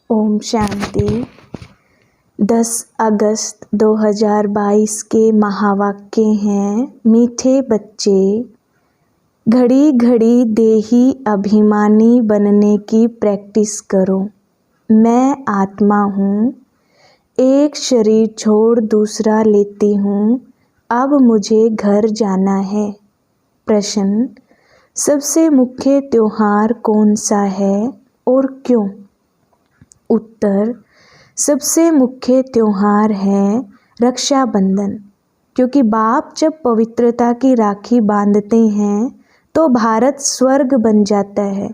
ओम शांति। 10 अगस्त 2022 के महावाक्य हैं। मीठे बच्चे, घड़ी घड़ी देही अभिमानी बनने की प्रैक्टिस करो। मैं आत्मा हूँ, एक शरीर छोड़ दूसरा लेती हूँ, अब मुझे घर जाना है। प्रश्न: सबसे मुख्य त्योहार कौन सा है और क्यों? उत्तर: सबसे मुख्य त्योहार है रक्षाबंधन, क्योंकि बाप जब पवित्रता की राखी बांधते हैं तो भारत स्वर्ग बन जाता है।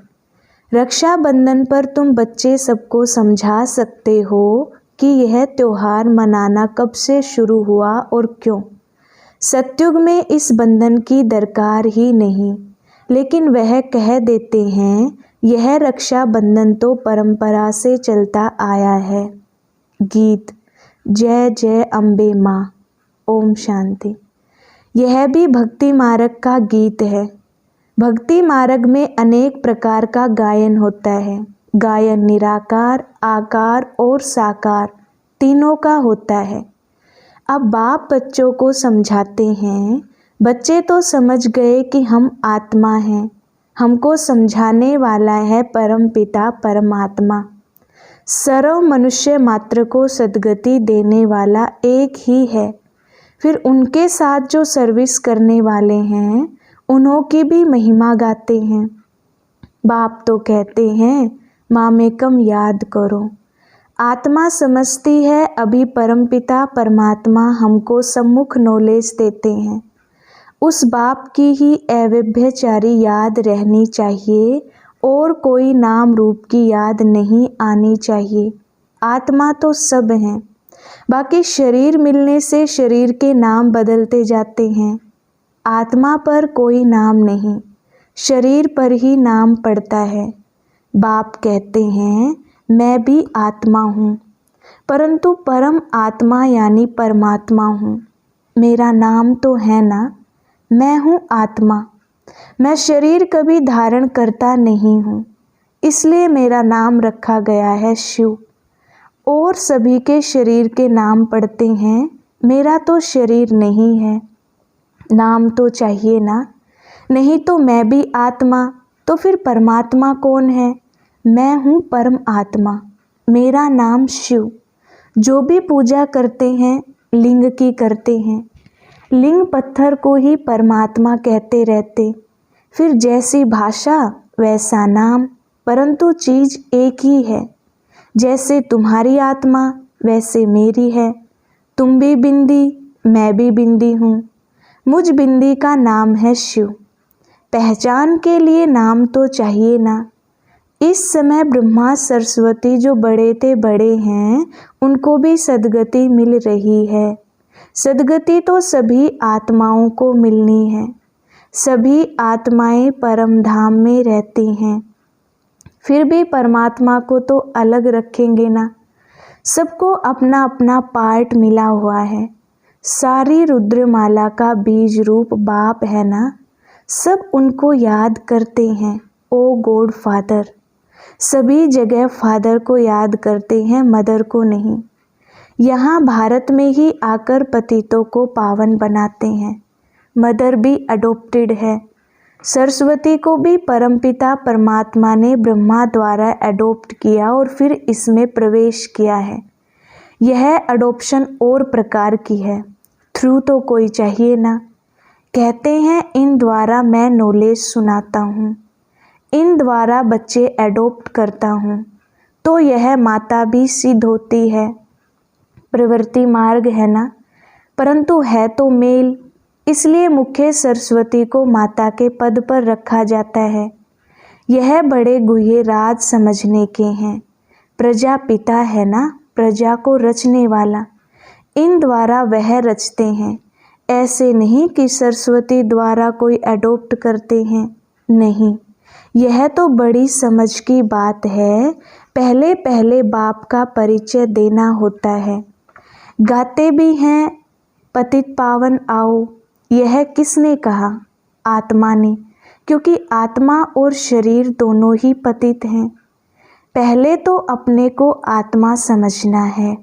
रक्षाबंधन पर तुम बच्चे सबको समझा सकते हो कि यह त्योहार मनाना कब से शुरू हुआ और क्यों। सतयुग में इस बंधन की दरकार ही नहीं, लेकिन वह कह देते हैं यह रक्षाबंधन तो परंपरा से चलता आया है। गीत: जय जय अम्बे माँ। ओम शांति। यह भी भक्ति मार्ग का गीत है। भक्ति मार्ग में अनेक प्रकार का गायन होता है। गायन निराकार, आकार और साकार तीनों का होता है। अब बाप बच्चों को समझाते हैं। बच्चे तो समझ गए कि हम आत्मा हैं। हमको समझाने वाला है परम पिता परमात्मा। सर्व मनुष्य मात्र को सद्गति देने वाला एक ही है। फिर उनके साथ जो सर्विस करने वाले हैं उन्हों की भी महिमा गाते हैं। बाप तो कहते हैं मामेकम याद करो। आत्मा समझती है अभी परमपिता परमात्मा हमको सम्मुख नॉलेज देते हैं। उस बाप की ही अव्यभिचारी याद रहनी चाहिए और कोई नाम रूप की याद नहीं आनी चाहिए। आत्मा तो सब हैं, बाकी शरीर मिलने से शरीर के नाम बदलते जाते हैं। आत्मा पर कोई नाम नहीं, शरीर पर ही नाम पड़ता है। बाप कहते हैं मैं भी आत्मा हूँ, परंतु परम आत्मा यानी परमात्मा हूँ। मेरा नाम तो है ना, मैं हूँ आत्मा। मैं शरीर कभी धारण करता नहीं हूँ, इसलिए मेरा नाम रखा गया है शिव। और सभी के शरीर के नाम पड़ते हैं, मेरा तो शरीर नहीं है। नाम तो चाहिए ना, नहीं तो मैं भी आत्मा, तो फिर परमात्मा कौन है? मैं हूँ परम आत्मा, मेरा नाम शिव। जो भी पूजा करते हैं लिंग की करते हैं। लिंग पत्थर को ही परमात्मा कहते रहते। फिर जैसी भाषा वैसा नाम, परंतु चीज एक ही है। जैसे तुम्हारी आत्मा वैसे मेरी है। तुम भी बिंदी, मैं भी बिंदी हूँ। मुझ बिंदी का नाम है शिव। पहचान के लिए नाम तो चाहिए ना। इस समय ब्रह्मा सरस्वती जो बड़े थे बड़े हैं, उनको भी सद्गति मिल रही है। सद्गति तो सभी आत्माओं को मिलनी है। सभी आत्माएं परम धाम में रहती हैं। फिर भी परमात्मा को तो अलग रखेंगे ना। सबको अपना अपना पार्ट मिला हुआ है। सारी रुद्रमाला का बीज रूप बाप है ना। सब उनको याद करते हैं, ओ गॉड फादर। सभी जगह फादर को याद करते हैं, मदर को नहीं। यहाँ भारत में ही आकर पतितों को पावन बनाते हैं। मदर भी अडॉप्टेड है। सरस्वती को भी परमपिता परमात्मा ने ब्रह्मा द्वारा अडॉप्ट किया और फिर इसमें प्रवेश किया है। यह अडॉप्शन और प्रकार की है। थ्रू तो कोई चाहिए ना। कहते हैं इन द्वारा मैं नॉलेज सुनाता हूँ, इन द्वारा बच्चे अडॉप्ट करता हूँ, तो यह माता भी सिद्ध होती है। प्रवृत्ति मार्ग है ना, परंतु है तो मेल, इसलिए मुख्य सरस्वती को माता के पद पर रखा जाता है। यह बड़े गुह्य राज समझने के हैं। प्रजा पिता है ना, प्रजा को रचने वाला। इन द्वारा वह रचते हैं। ऐसे नहीं कि सरस्वती द्वारा कोई अडॉप्ट करते हैं, नहीं। यह तो बड़ी समझ की बात है। पहले पहले बाप का परिचय देना होता है। गाते भी हैं पतित पावन आओ। यह किसने कहा? आत्मा ने, क्योंकि आत्मा और शरीर दोनों ही पतित हैं। पहले तो अपने को आत्मा समझना है।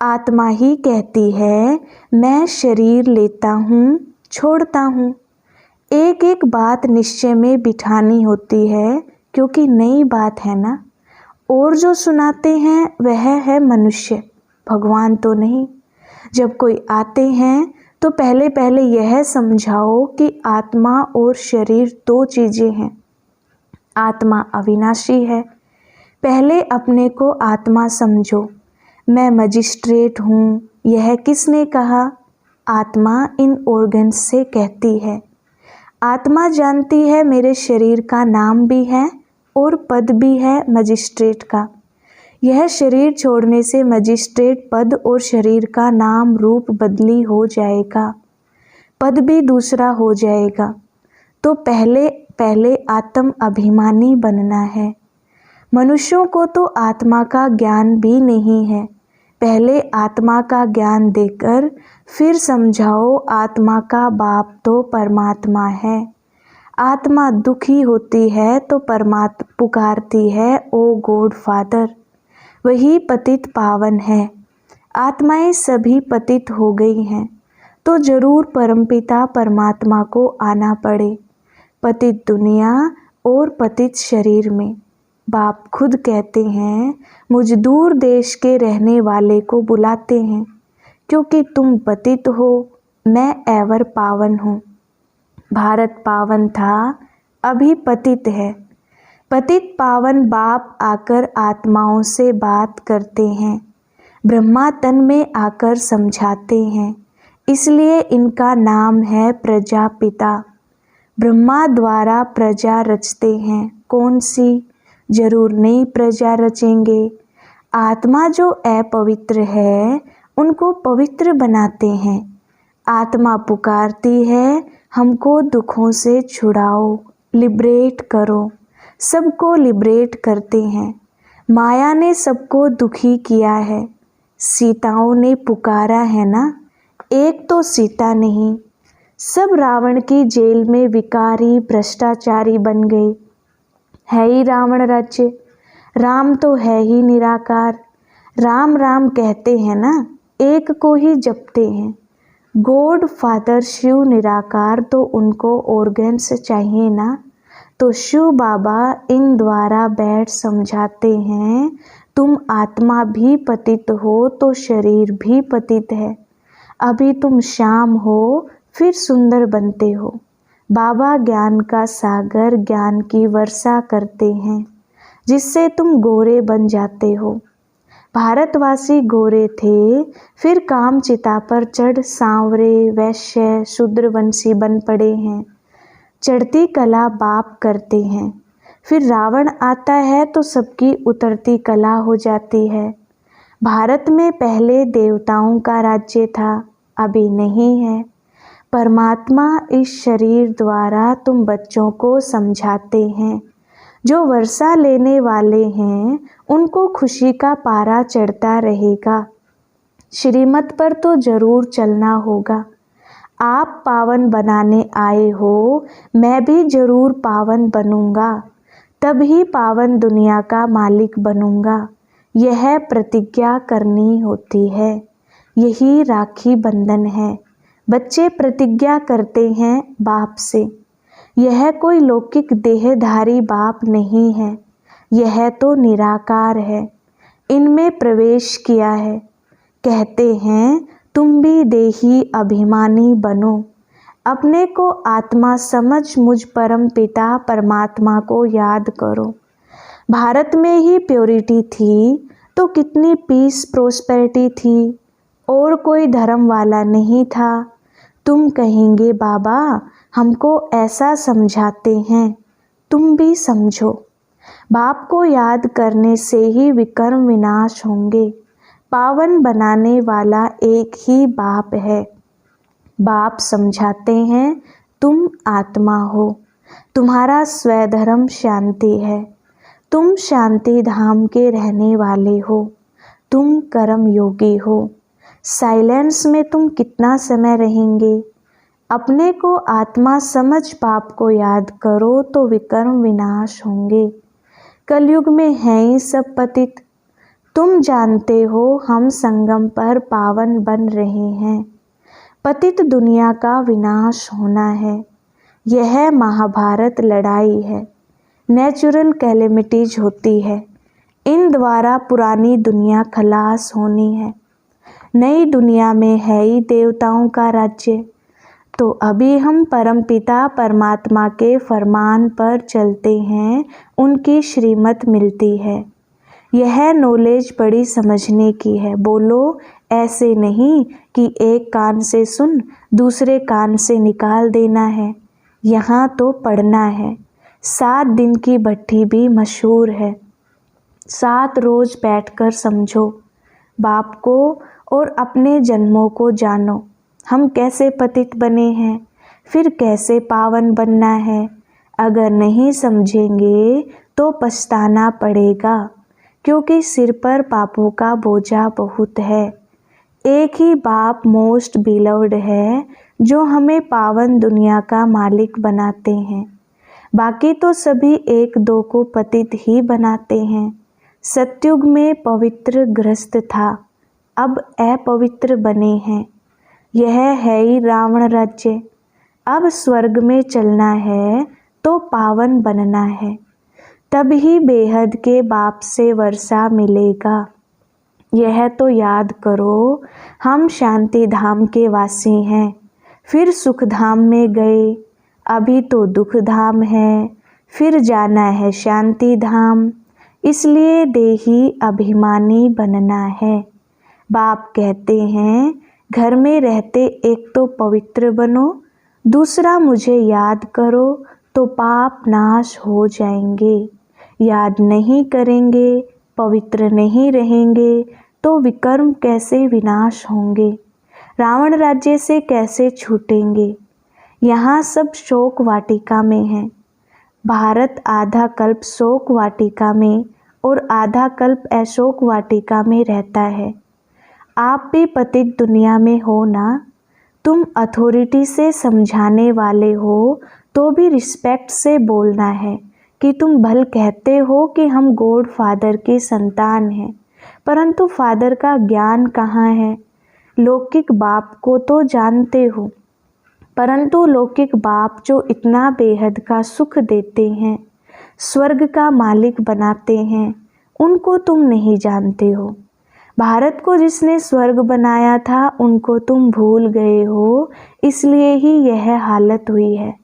आत्मा ही कहती है मैं शरीर लेता हूँ, छोड़ता हूँ। एक एक बात निश्चय में बिठानी होती है, क्योंकि नई बात है ना। और जो सुनाते हैं वह है मनुष्य, भगवान तो नहीं। जब कोई आते हैं तो पहले पहले यह समझाओ कि आत्मा और शरीर दो चीज़ें हैं। आत्मा अविनाशी है। पहले अपने को आत्मा समझो। मैं मजिस्ट्रेट हूँ, यह किसने कहा? आत्मा इन ऑर्गन्स से कहती है। आत्मा जानती है मेरे शरीर का नाम भी है और पद भी है मजिस्ट्रेट का। यह शरीर छोड़ने से मजिस्ट्रेट पद और शरीर का नाम रूप बदली हो जाएगा, पद भी दूसरा हो जाएगा। तो पहले पहले आत्म अभिमानी बनना है। मनुष्यों को तो आत्मा का ज्ञान भी नहीं है। पहले आत्मा का ज्ञान देकर फिर समझाओ आत्मा का बाप तो परमात्मा है। आत्मा दुखी होती है तो परमात्मा पुकारती है ओ गॉड फादर, वही पतित पावन है। आत्माएं सभी पतित हो गई हैं तो जरूर परमपिता परमात्मा को आना पड़े। पतित दुनिया और पतित शरीर में। बाप खुद कहते हैं मुझ दूर देश के रहने वाले को बुलाते हैं, क्योंकि तुम पतित हो, मैं एवर पावन हूँ। भारत पावन था, अभी पतित है। पतित पावन बाप आकर आत्माओं से बात करते हैं, ब्रह्मा तन में आकर समझाते हैं। इसलिए इनका नाम है प्रजापिता। ब्रह्मा द्वारा प्रजा रचते हैं। कौन सी? जरूर नई प्रजा रचेंगे। आत्मा जो अपवित्र है उनको पवित्र बनाते हैं। आत्मा पुकारती है हमको दुखों से छुड़ाओ, लिबरेट करो। सबको लिबरेट करते हैं। माया ने सबको दुखी किया है। सीताओं ने पुकारा है ना, एक तो सीता नहीं। सब रावण की जेल में विकारी भ्रष्टाचारी बन गए। है ही रावण राज्य, राम तो है ही निराकार। राम राम कहते हैं ना, एक को ही जपते हैं। गॉड फादर शिव निराकार, तो उनको ऑर्गन्स चाहिए ना। तो शिव बाबा इन द्वारा बैठ समझाते हैं तुम आत्मा भी पतित हो तो शरीर भी पतित है। अभी तुम श्याम हो फिर सुंदर बनते हो। बाबा ज्ञान का सागर ज्ञान की वर्षा करते हैं, जिससे तुम गोरे बन जाते हो। भारतवासी गोरे थे, फिर काम चिता पर चढ़ सांवरे वैश्य शूद्रवंशी बन पड़े हैं। चढ़ती कला बाप करते हैं। फिर रावण आता है तो सबकी उतरती कला हो जाती है। भारत में पहले देवताओं का राज्य था, अभी नहीं है। परमात्मा इस शरीर द्वारा तुम बच्चों को समझाते हैं। जो वर्षा लेने वाले हैं उनको खुशी का पारा चढ़ता रहेगा। श्रीमत पर तो जरूर चलना होगा। आप पावन बनाने आए हो, मैं भी जरूर पावन बनूंगा, तभी पावन दुनिया का मालिक बनूंगा। यह प्रतिज्ञा करनी होती है, यही राखी बंधन है। बच्चे प्रतिज्ञा करते हैं बाप से। यह कोई लौकिक देहधारी बाप नहीं है, यह तो निराकार है। इनमें प्रवेश किया है। कहते हैं तुम भी देही अभिमानी बनो। अपने को आत्मा समझ मुझ परम पिता परमात्मा को याद करो। भारत में ही प्योरिटी थी तो कितनी पीस प्रोस्पेरिटी थी, और कोई धर्म वाला नहीं था। तुम कहेंगे बाबा हमको ऐसा समझाते हैं, तुम भी समझो। बाप को याद करने से ही विकर्म विनाश होंगे। पावन बनाने वाला एक ही बाप है। बाप समझाते हैं तुम आत्मा हो, तुम्हारा स्वधर्म शांति है। तुम शांति धाम के रहने वाले हो, तुम कर्म योगी हो। साइलेंस में तुम कितना समय रहेंगे? अपने को आत्मा समझ बाप को याद करो तो विकर्म विनाश होंगे। कलयुग में हैं ही सब पतित। तुम जानते हो हम संगम पर पावन बन रहे हैं। पतित दुनिया का विनाश होना है, यह महाभारत लड़ाई है। नेचुरल कैलेमिटीज होती है, इन द्वारा पुरानी दुनिया खलास होनी है। नई दुनिया में है ही देवताओं का राज्य। तो अभी हम परमपिता परमात्मा के फरमान पर चलते हैं, उनकी श्रीमत मिलती है। यह नॉलेज बड़ी समझने की है। बोलो ऐसे नहीं कि एक कान से सुन दूसरे कान से निकाल देना है। यहाँ तो पढ़ना है। 7 दिन की भट्ठी भी मशहूर है। 7 रोज बैठकर समझो, बाप को और अपने जन्मों को जानो। हम कैसे पतित बने हैं, फिर कैसे पावन बनना है। अगर नहीं समझेंगे तो पछताना पड़ेगा, क्योंकि सिर पर पापों का बोझा बहुत है। एक ही बाप मोस्ट बिलव्ड है, जो हमें पावन दुनिया का मालिक बनाते हैं। बाकी तो सभी 1-2 को पतित ही बनाते हैं। सतयुग में पवित्र गृहस्थ था, अब अपवित्र बने हैं। यह है ही रावण राज्य। अब स्वर्ग में चलना है तो पावन बनना है, तब ही बेहद के बाप से वर्षा मिलेगा। यह तो याद करो, हम शांति धाम के वासी हैं, फिर सुख धाम में गए, अभी तो दुख धाम है, फिर जाना है शांति धाम। इसलिए देही अभिमानी बनना है। बाप कहते हैं घर में रहते एक तो पवित्र बनो, दूसरा मुझे याद करो तो पाप नाश हो जाएंगे। याद नहीं करेंगे, पवित्र नहीं रहेंगे तो विकर्म कैसे विनाश होंगे, रावण राज्य से कैसे छूटेंगे। यहाँ सब शोक वाटिका में है। भारत आधा कल्प शोक वाटिका में और आधा कल्प अशोक वाटिका में रहता है। आप भी पतित दुनिया में हो ना। तुम अथॉरिटी से समझाने वाले हो तो भी रिस्पेक्ट से बोलना है कि तुम भल कहते हो कि हम गॉड फादर की संतान हैं, परंतु फादर का ज्ञान कहाँ है। लौकिक बाप को तो जानते हो, परंतु लौकिक बाप जो इतना बेहद का सुख देते हैं, स्वर्ग का मालिक बनाते हैं, उनको तुम नहीं जानते हो। भारत को जिसने स्वर्ग बनाया था उनको तुम भूल गए हो, इसलिए ही यह हालत हुई है।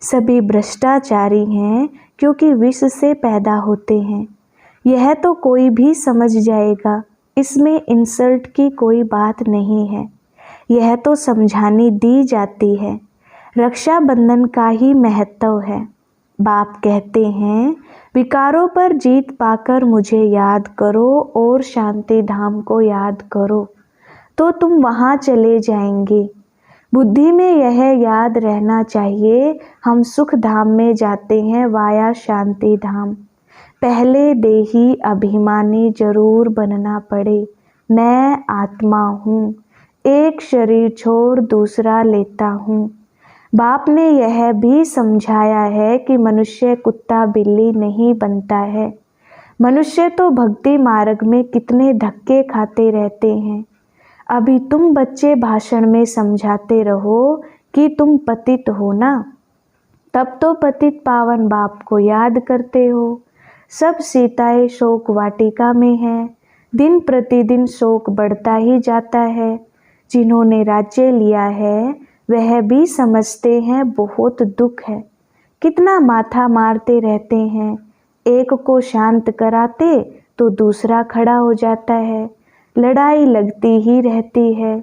सभी भ्रष्टाचारी हैं क्योंकि विष से पैदा होते हैं। यह तो कोई भी समझ जाएगा, इसमें इंसल्ट की कोई बात नहीं है। यह तो समझानी दी जाती है। रक्षाबंधन का ही महत्व है। बाप कहते हैं विकारों पर जीत पाकर मुझे याद करो और शांति धाम को याद करो, तो तुम वहाँ चले जाएंगे। बुद्धि में यह याद रहना चाहिए, हम सुख धाम में जाते हैं वाया शांति धाम। पहले देही अभिमानी जरूर बनना पड़े। मैं आत्मा हूँ, एक शरीर छोड़ दूसरा लेता हूँ। बाप ने यह भी समझाया है कि मनुष्य कुत्ता बिल्ली नहीं बनता है। मनुष्य तो भक्ति मार्ग में कितने धक्के खाते रहते हैं। अभी तुम बच्चे भाषण में समझाते रहो कि तुम पतित हो ना, तब तो पतित पावन बाप को याद करते हो। सब सीताएं शोक वाटिका में हैं। दिन प्रतिदिन शोक बढ़ता ही जाता है। जिन्होंने राज्य लिया है वह भी समझते हैं बहुत दुख है। कितना माथा मारते रहते हैं, एक को शांत कराते तो दूसरा खड़ा हो जाता है। लड़ाई लगती ही रहती है।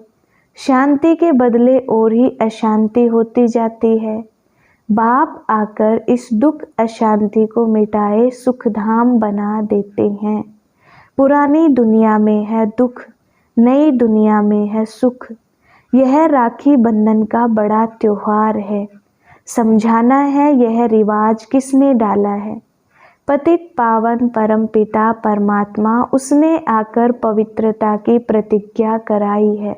शांति के बदले और ही अशांति होती जाती है। बाप आकर इस दुख अशांति को मिटाए सुख धाम बना देते हैं। पुरानी दुनिया में है दुख, नई दुनिया में है सुख। यह राखी बंधन का बड़ा त्योहार है। समझाना है यह रिवाज किसने डाला है। पतित पावन परम पिता परमात्मा, उसने आकर पवित्रता की प्रतिज्ञा कराई है।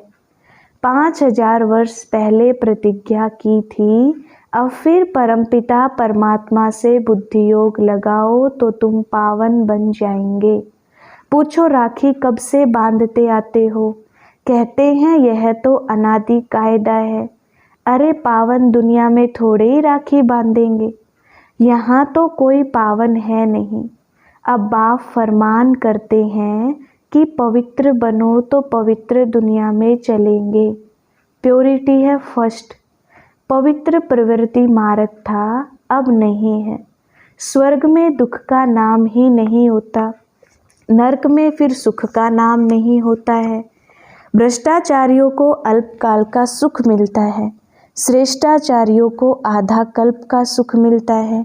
5000 वर्ष पहले प्रतिज्ञा की थी, अब फिर परमपिता परमात्मा से बुद्धि योग लगाओ तो तुम पावन बन जाएंगे। पूछो राखी कब से बांधते आते हो? कहते हैं यह तो अनादि कायदा है। अरे पावन दुनिया में थोड़े ही राखी बांधेंगे, यहाँ तो कोई पावन है नहीं। अब बाप फरमान करते हैं कि पवित्र बनो तो पवित्र दुनिया में चलेंगे। प्योरिटी है फर्स्ट। पवित्र प्रवृत्ति मार्ग था, अब नहीं है। स्वर्ग में दुख का नाम ही नहीं होता, नरक में फिर सुख का नाम नहीं होता है। भ्रष्टाचारियों को अल्पकाल का सुख मिलता है, श्रेष्ठाचारियों को आधा कल्प का सुख मिलता है।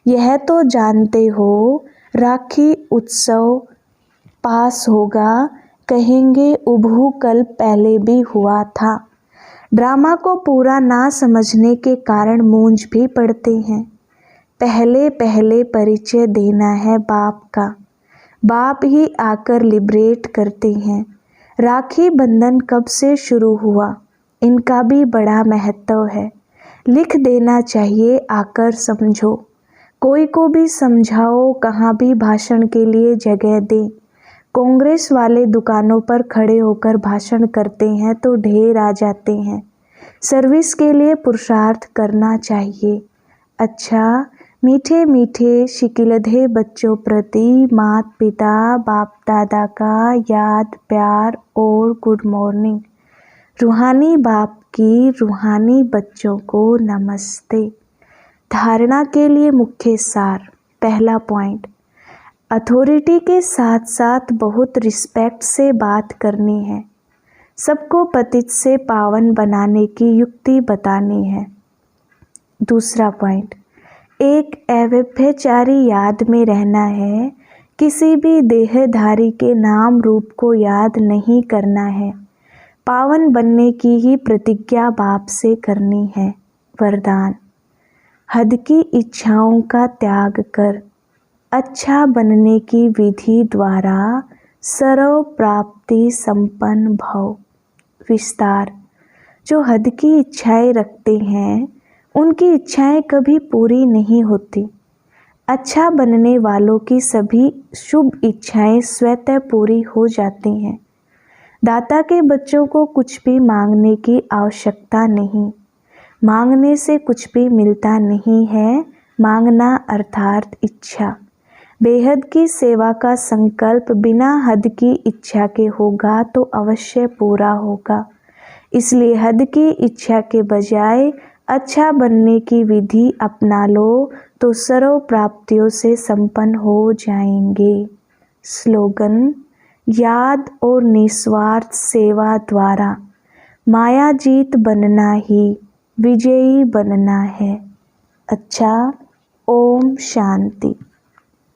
यह तो जानते हो राखी उत्सव पास होगा, कहेंगे उभू कल्प पहले भी हुआ था। ड्रामा को पूरा ना समझने के कारण मूंझ भी पड़ते हैं। पहले पहले परिचय देना है बाप का, बाप ही आकर लिबरेट करते हैं। राखी बंधन कब से शुरू हुआ, इनका भी बड़ा महत्व है। लिख देना चाहिए आकर समझो। कोई को भी समझाओ, कहाँ भी भाषण के लिए जगह दें। कांग्रेस वाले दुकानों पर खड़े होकर भाषण करते हैं तो ढेर आ जाते हैं। सर्विस के लिए पुरुषार्थ करना चाहिए। अच्छा, मीठे मीठे शिकिलधे बच्चों प्रति माता पिता बाप दादा का याद प्यार और गुड मॉर्निंग। रूहानी बाप की रूहानी बच्चों को नमस्ते। धारणा के लिए मुख्य सार। पहला पॉइंट, अथॉरिटी के साथ साथ बहुत रिस्पेक्ट से बात करनी है। सबको पतित से पावन बनाने की युक्ति बतानी है। दूसरा पॉइंट, एक अव्यभिचारी याद में रहना है। किसी भी देहधारी के नाम रूप को याद नहीं करना है। पावन बनने की ही प्रतिज्ञा बाप से करनी है। वरदान, हद की इच्छाओं का त्याग कर अच्छा बनने की विधि द्वारा सर्व प्राप्ति संपन्न भव। विस्तार, जो हद की इच्छाएं रखते हैं उनकी इच्छाएं कभी पूरी नहीं होती। अच्छा बनने वालों की सभी शुभ इच्छाएं स्वतः पूरी हो जाती हैं। दाता के बच्चों को कुछ भी मांगने की आवश्यकता नहीं। मांगने से कुछ भी मिलता नहीं है। मांगना अर्थात इच्छा। बेहद की सेवा का संकल्प बिना हद की इच्छा के होगा तो अवश्य पूरा होगा। इसलिए हद की इच्छा के बजाय अच्छा बनने की विधि अपना लो तो सर्व प्राप्तियों से संपन्न हो जाएंगे। स्लोगन, याद और निस्वार्थ सेवा द्वारा माया जीत बनना ही विजयी बनना है। अच्छा, ओम शांति।